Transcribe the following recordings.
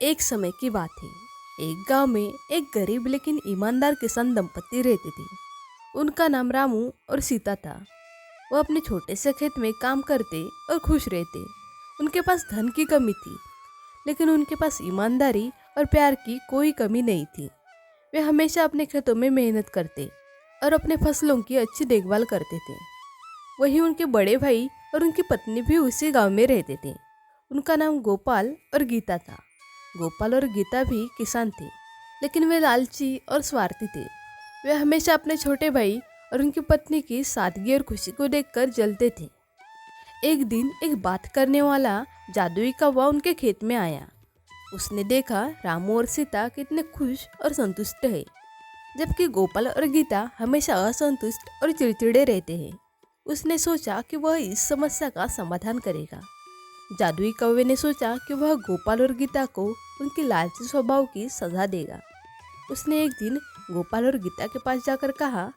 एक समय की बात है। एक गांव में एक गरीब लेकिन ईमानदार किसान दंपति रहते थे। उनका नाम रामू और सीता था। वो अपने छोटे से खेत में काम करते और खुश रहते। उनके पास धन की कमी थी, लेकिन उनके पास ईमानदारी और प्यार की कोई कमी नहीं थी। वे हमेशा अपने खेतों में मेहनत करते और अपने फसलों की अच्छी देखभाल करते थे। वहीं उनके बड़े भाई और उनकी पत्नी भी उसी गांव में रहते थे। उनका नाम गोपाल और गीता था। गोपाल और गीता भी किसान थे, लेकिन वे लालची और स्वार्थी थे। वे हमेशा अपने छोटे भाई और उनकी पत्नी की सादगी और खुशी को देखकर जलते थे। एक दिन एक बात करने वाला जादुई कौवा उनके खेत में आया। उसने देखा रामू और सीता कितने खुश और संतुष्ट है, जबकि गोपाल और गीता हमेशा असंतुष्ट और चिड़चिड़े रहते हैं। उसने सोचा कि वह इस समस्या का समाधान करेगा। जादुई कौवे ने सोचा कि वह गोपाल और गीता को उनके लालची स्वभाव की सजा देगा। उसने एक दिन गोपाल और गीता के पास जाकर कहा,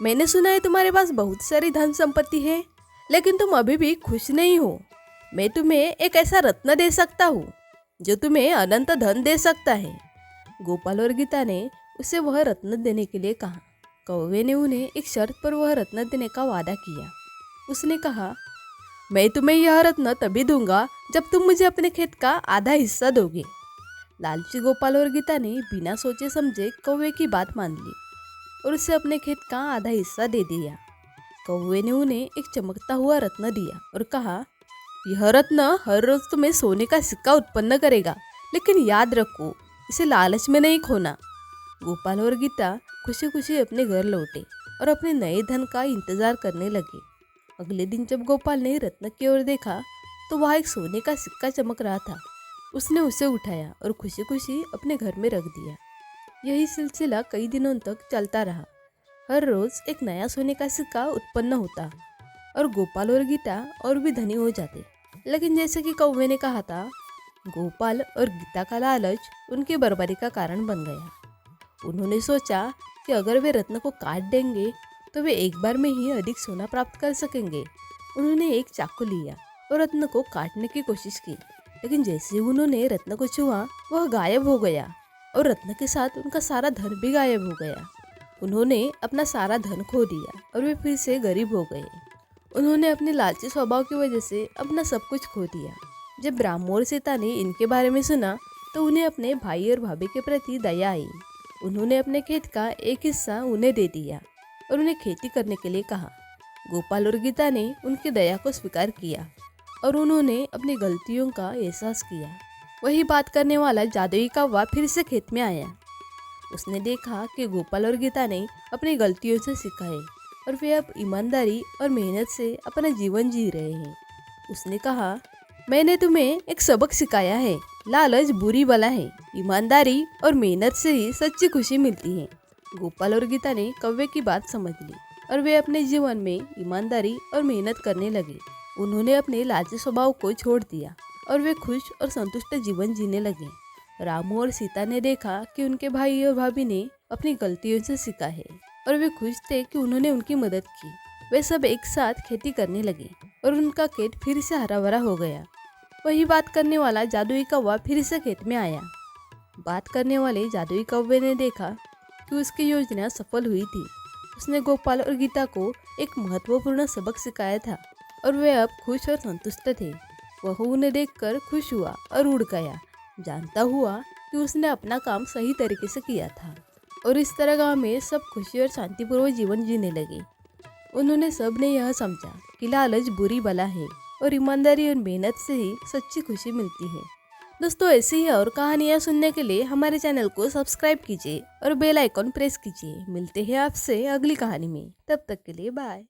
मैंने सुना है तुम्हारे पास बहुत सारी धन संपत्ति है, लेकिन तुम अभी भी खुश नहीं हो। मैं तुम्हें एक ऐसा रत्न दे सकता हूँ जो तुम्हें अनंत धन दे सकता है। गोपाल और गीता ने उसे वह रत्न देने के लिए कहा। कौवे ने उन्हें एक शर्त पर वह रत्न देने का वादा किया। उसने कहा, मैं तुम्हें यह रत्न तभी दूंगा जब तुम मुझे अपने खेत का आधा हिस्सा दोगे। लालची गोपाल और गीता ने बिना सोचे समझे कौवे की बात मान ली और उसे अपने खेत का आधा हिस्सा दे दिया। कौवे ने उन्हें एक चमकता हुआ रत्न दिया और कहा, यह रत्न हर रोज तुम्हें सोने का सिक्का उत्पन्न करेगा, लेकिन याद रखो, इसे लालच में नहीं खोना। गोपाल और गीता खुशी खुशी अपने घर लौटे और अपने नए धन का इंतजार करने लगे। अगले दिन जब गोपाल ने रत्न की ओर देखा तो वहाँ एक सोने का सिक्का चमक रहा था। उसने उसे उठाया और खुशी खुशी अपने घर में रख दिया। यही सिलसिला कई दिनों तक चलता रहा। हर रोज एक नया सोने का सिक्का उत्पन्न होता और गोपाल और गीता और भी धनी हो जाते। लेकिन जैसे कि कौवे ने कहा था, गोपाल और गीता का लालच उनकी बर्बादी का कारण बन गया। उन्होंने सोचा कि अगर वे रत्न को काट देंगे तो वे एक बार में ही अधिक सोना प्राप्त कर सकेंगे। उन्होंने एक चाकू लिया और रत्न को काटने की कोशिश की, लेकिन जैसे उन्होंने रत्न को छुआ वह गायब हो गया और रत्न के साथ उनका सारा धन भी गायब हो गया। उन्होंने अपना सारा धन खो दिया और वे फिर से गरीब हो गए। उन्होंने अपने लालची स्वभाव की वजह से अपना सब कुछ खो दिया। जब रामू और सीता ने इनके बारे में सुना तो उन्हें अपने भाई और भाभी के प्रति दया आई। उन्होंने अपने खेत का एक हिस्सा उन्हें दे दिया और उन्हें खेती करने के लिए कहा। गोपाल और गीता ने उनकी दया को स्वीकार किया और उन्होंने अपनी गलतियों का एहसास किया। वही बात करने वाला जादुई कौवा फिर से खेत में आया। उसने देखा कि गोपाल और गीता ने अपनी गलतियों से सीखा है और वे अब ईमानदारी और मेहनत से अपना जीवन जी रहे हैं। उसने कहा, मैंने तुम्हें एक सबक सिखाया है। लालच बुरी बला है। ईमानदारी और मेहनत से ही सच्ची खुशी मिलती है। गोपाल और गीता ने कौवे की बात समझ ली और वे अपने जीवन में ईमानदारी और मेहनत करने लगे। उन्होंने अपने लालची स्वभाव को छोड़ दिया और वे खुश और संतुष्ट जीवन जीने लगे। रामू और सीता ने देखा कि उनके भाई और भाभी ने अपनी गलतियों से सीखा है और वे खुश थे कि उन्होंने उनकी मदद की। वे सब एक साथ खेती करने लगे और उनका खेत फिर से हरा भरा हो गया। वही बात करने वाला जादुई कौवा फिर से खेत में आया। बात करने वाले जादुई कौवे ने देखा कि उसकी योजना सफल हुई थी। उसने गोपाल और गीता को एक महत्वपूर्ण सबक सिखाया था और वे अब खुश और संतुष्ट थे। वह उन्हें देखकर खुश हुआ और उड़ गया, जानता हुआ कि उसने अपना काम सही तरीके से किया था। और इस तरह गांव में सब खुशी और शांतिपूर्वक जीवन जीने लगे। उन्होंने सबने यह समझा कि लालच बुरी बला है और ईमानदारी और मेहनत से ही सच्ची खुशी मिलती है। दोस्तों, ऐसी ही और कहानियाँ सुनने के लिए हमारे चैनल को सब्सक्राइब कीजिए और बेल आइकॉन प्रेस कीजिए। मिलते हैं आपसे अगली कहानी में। तब तक के लिए बाय।